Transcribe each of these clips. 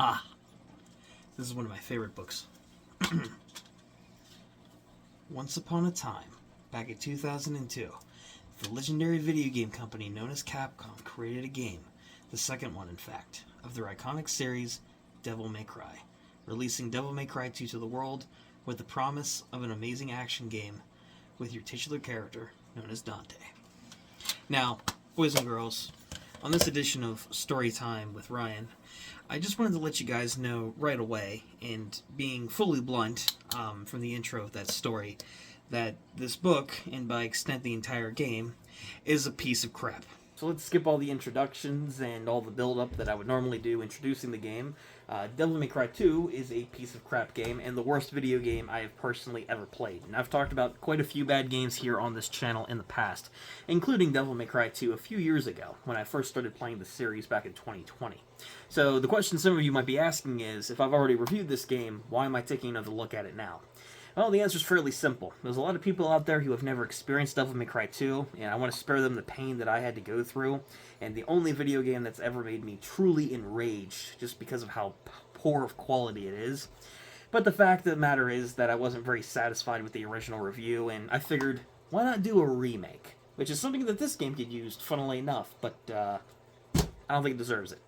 Ah, this is one of my favorite books. Once upon a time, back in 2002, the legendary video game company known as Capcom created a game, the second one in fact, of their iconic series, Devil May Cry, releasing Devil May Cry 2 to the world with the promise of an amazing action game with your titular character known as Dante. Now, boys and girls, on this edition of Storytime with Ryan, I just wanted to let you guys know right away, and being fully blunt from the intro of that story, that this book, and by extent the entire game, is a piece of crap. So let's skip all the introductions and all the build-up that I would normally do introducing the game. Devil May Cry 2 is a piece of crap game, and the worst video game I have personally ever played. And I've talked about quite a few bad games here on this channel in the past, including Devil May Cry 2 a few years ago, when I first started playing the series back in 2020. So the question some of you might be asking is, if I've already reviewed this game, why am I taking another look at it now? Well, the answer is fairly simple. There's a lot of people out there who have never experienced Devil May Cry 2, and I want to spare them the pain that I had to go through, and the only video game that's ever made me truly enraged, just because of how poor of quality it is. But the fact of the matter is that I wasn't very satisfied with the original review, and I figured, why not do a remake? Which is something that this game could use, funnily enough, but I don't think it deserves it.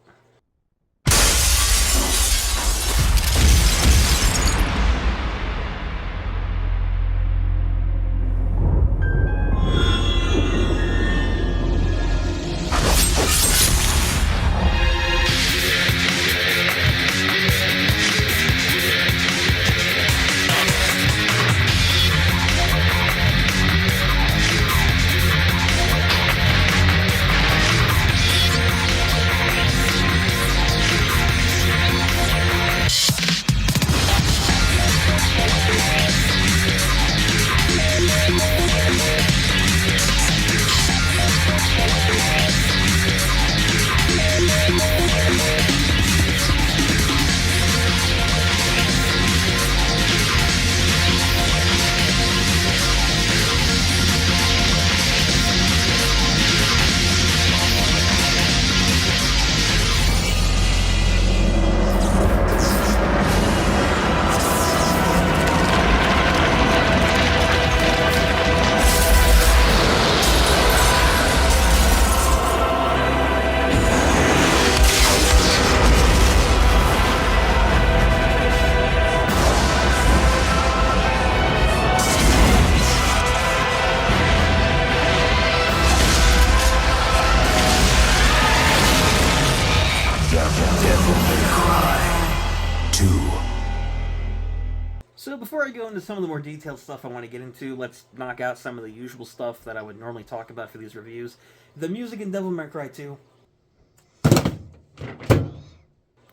So before I go into some of the more detailed stuff I want to get into, let's knock out some of the usual stuff that I would normally talk about for these reviews. The music in Devil May Cry 2,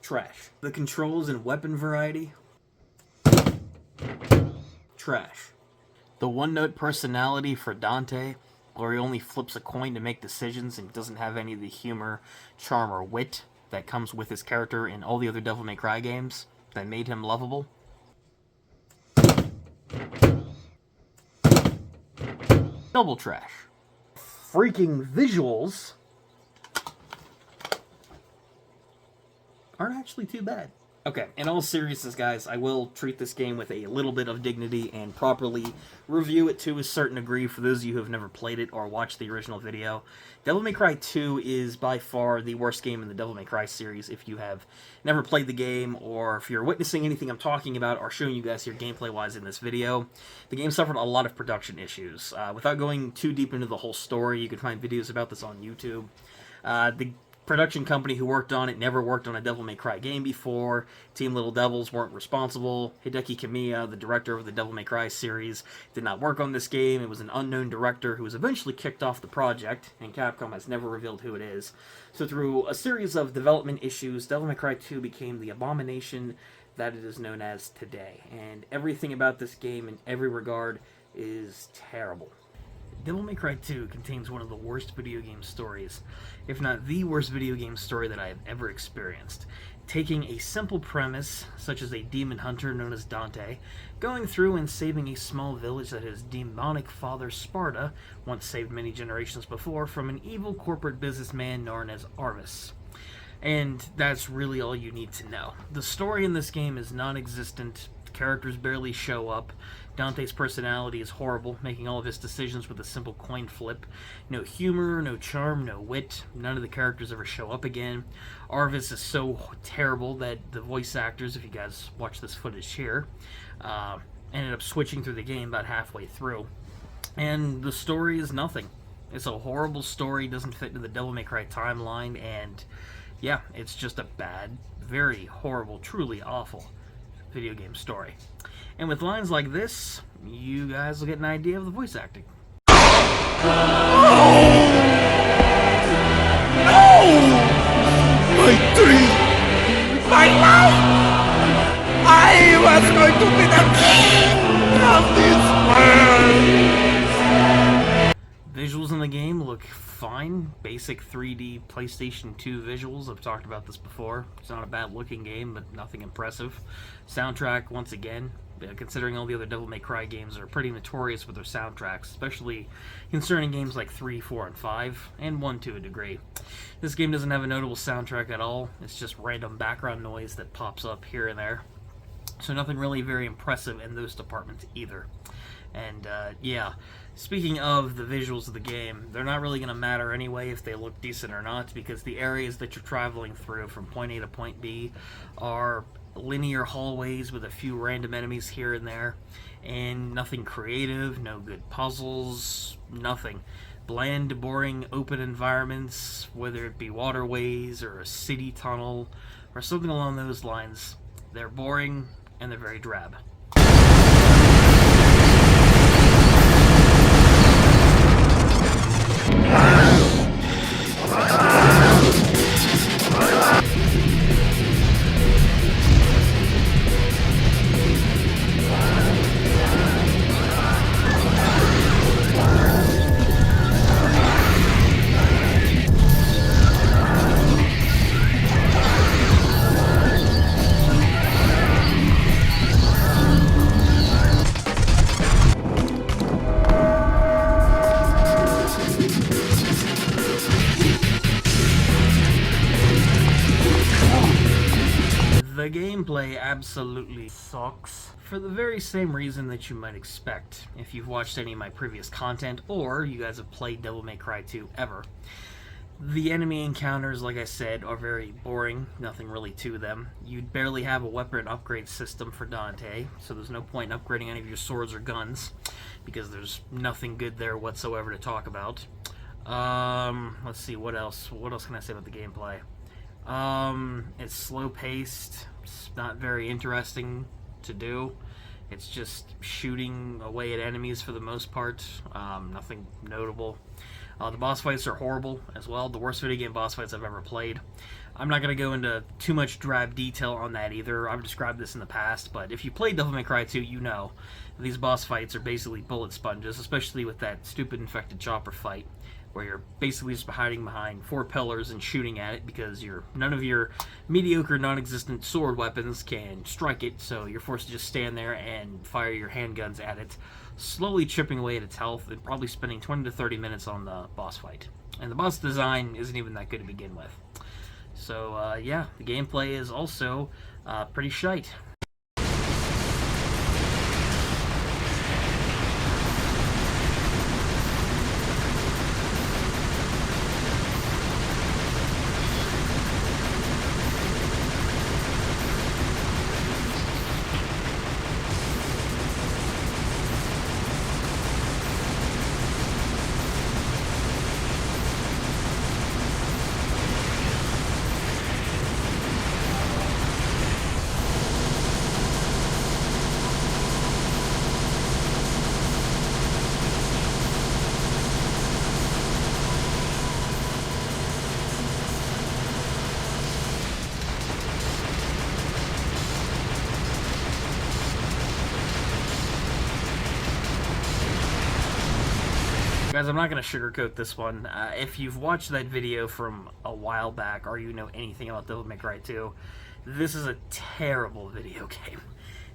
trash. The controls and weapon variety, trash. The one-note personality for Dante, where he only flips a coin to make decisions and doesn't have any of the humor, charm, or wit that comes with his character in all the other Devil May Cry games that made him lovable. Double trash. Freaking visuals aren't actually too bad. Okay, in all seriousness, guys, I will treat this game with a little bit of dignity and properly review it to a certain degree for those of you who have never played it or watched the original video. Devil May Cry 2 is by far the worst game in the Devil May Cry series if you have never played the game, or if you're witnessing anything I'm talking about or showing you guys here gameplay-wise in this video. The game suffered a lot of production issues. Without going too deep into the whole story, you can find videos about this on YouTube. The production company who worked on it never worked on a Devil May Cry game before. Team Little Devils weren't responsible. Hideki Kamiya, the director of the Devil May Cry series, did not work on this game. It was an unknown director who was eventually kicked off the project, and Capcom has never revealed who it is. So through a series of development issues, Devil May Cry 2 became the abomination that it is known as today. And everything about this game in every regard is terrible. Devil May Cry 2 contains one of the worst video game stories, if not the worst video game story that I have ever experienced. Taking a simple premise, such as a demon hunter known as Dante, going through and saving a small village that his demonic father Sparta once saved many generations before from an evil corporate businessman known as Arvis. And that's really all you need to know. The story in this game is non-existent. Characters barely show up. Dante's personality is horrible, making all of his decisions with a simple coin flip. No humor, no charm, no wit. None of the characters ever show up again. Arvis is so terrible that the voice actors, if you guys watch this footage here, ended up switching through the game about halfway through. And the story is nothing. It's a horrible story, doesn't fit into the Devil May Cry timeline, and yeah, it's just a bad, very horrible, truly awful video game story. And with lines like this, you guys will get an idea of the voice acting. No! My dream! My life! I was going to be the king of this world! Visuals in the game look fine. Basic 3D PlayStation 2 visuals. I've talked about this before. It's not a bad looking game, but nothing impressive. Soundtrack, once again, considering all the other Devil May Cry games are pretty notorious with their soundtracks, especially concerning games like 3, 4, and 5, and 1 to a degree. This game doesn't have a notable soundtrack at all. It's just random background noise that pops up here and there. So nothing really very impressive in those departments either. And yeah, speaking of the visuals of the game, they're not really going to matter anyway if they look decent or not, because the areas that you're traveling through from point A to point B are linear hallways with a few random enemies here and there, and nothing creative, no good puzzles, nothing. Bland, boring, open environments, whether it be waterways or a city tunnel or something along those lines. They're boring and they're very drab. The gameplay absolutely sucks, for the very same reason that you might expect if you've watched any of my previous content, or you guys have played Devil May Cry 2 ever. The enemy encounters, like I said, are very boring, nothing really to them. You barely have a weapon upgrade system for Dante, so there's no point in upgrading any of your swords or guns, because there's nothing good there whatsoever to talk about. Let's see, what else? What else can I say about the gameplay? It's slow-paced, it's not very interesting to do. It's just shooting away at enemies for the most part, nothing notable. The boss fights are horrible as well, the worst video game boss fights I've ever played. I'm not going to go into too much drab detail on that either. I've described this in the past, but if you played Devil May Cry 2, you know these boss fights are basically bullet sponges, especially with that stupid infected chopper fight, where you're basically just hiding behind 4 pillars and shooting at it because none of your mediocre, non-existent sword weapons can strike it, so you're forced to just stand there and fire your handguns at it, slowly chipping away at its health and probably spending 20 to 30 minutes on the boss fight. And the boss design isn't even that good to begin with. So, yeah, the gameplay is also pretty shite. Guys, I'm not going to sugarcoat this one. If you've watched that video from a while back, or you know anything about Devil May Cry 2, this is a terrible video game.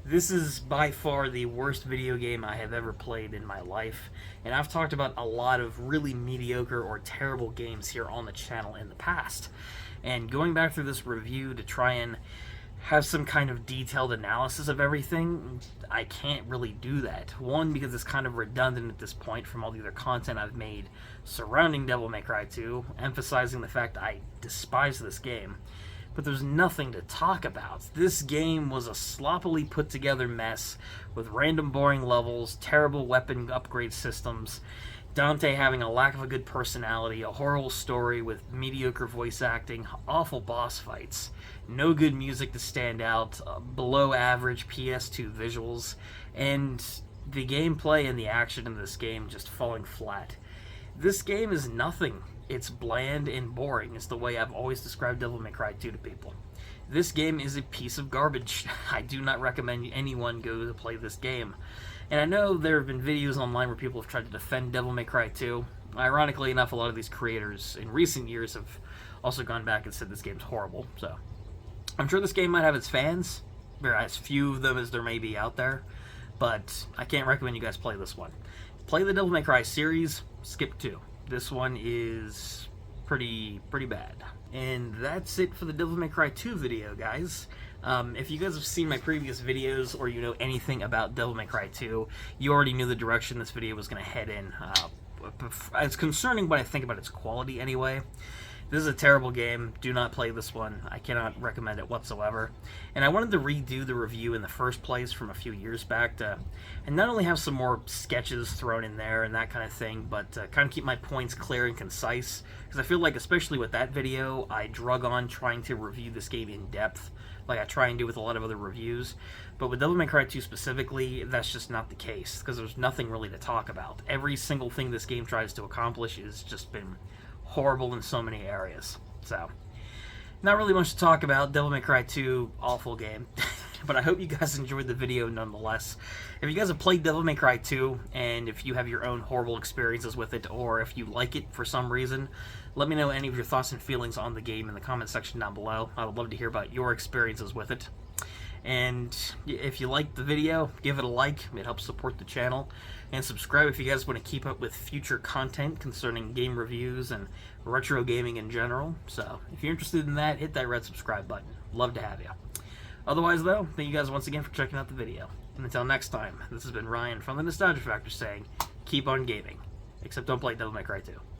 This is by far the worst video game I have ever played in my life, and I've talked about a lot of really mediocre or terrible games here on the channel in the past. And going back through this review to try and have some kind of detailed analysis of everything, I can't really do that. One, because it's kind of redundant at this point from all the other content I've made surrounding Devil May Cry 2, emphasizing the fact I despise this game. But there's nothing to talk about. This game was a sloppily put together mess with random boring levels, terrible weapon upgrade systems, Dante having a lack of a good personality, a horrible story with mediocre voice acting, awful boss fights, no good music to stand out, below average PS2 visuals, and the gameplay and the action in this game just falling flat. This game is nothing. It's bland and boring, is the way I've always described Devil May Cry 2 to people. This game is a piece of garbage. I do not recommend anyone go to play this game. And I know there have been videos online where people have tried to defend Devil May Cry 2. Ironically enough, a lot of these creators in recent years have also gone back and said this game's horrible. So I'm sure this game might have its fans. There are as few of them as there may be out there. But I can't recommend you guys play this one. Play the Devil May Cry series, skip 2. This one is pretty bad. And that's it for the Devil May Cry 2 video, guys. If you guys have seen my previous videos or you know anything about Devil May Cry 2, you already knew the direction this video was going to head in. It's concerning when I think about its quality anyway. This is a terrible game. Do not play this one. I cannot recommend it whatsoever. And I wanted to redo the review in the first place from a few years back and not only have some more sketches thrown in there and that kind of thing, but kind of keep my points clear and concise. Because I feel like, especially with that video, I drug on trying to review this game in depth, like I try and do with a lot of other reviews. But with Devil May Cry 2 specifically, that's just not the case, because there's nothing really to talk about. Every single thing this game tries to accomplish has just been horrible in so many areas. So, not really much to talk about. Devil May Cry 2, awful game. But I hope you guys enjoyed the video nonetheless. If you guys have played Devil May Cry 2, and if you have your own horrible experiences with it, or if you like it for some reason, let me know any of your thoughts and feelings on the game in the comment section down below. I would love to hear about your experiences with it. And if you liked the video, give it a like. It helps support the channel. And subscribe if you guys want to keep up with future content concerning game reviews and retro gaming in general. So if you're interested in that, hit that red subscribe button. Love to have you. Otherwise, though, thank you guys once again for checking out the video. And until next time, this has been Ryan from the Nostalgia Factor saying, keep on gaming. Except don't play Devil May Cry 2.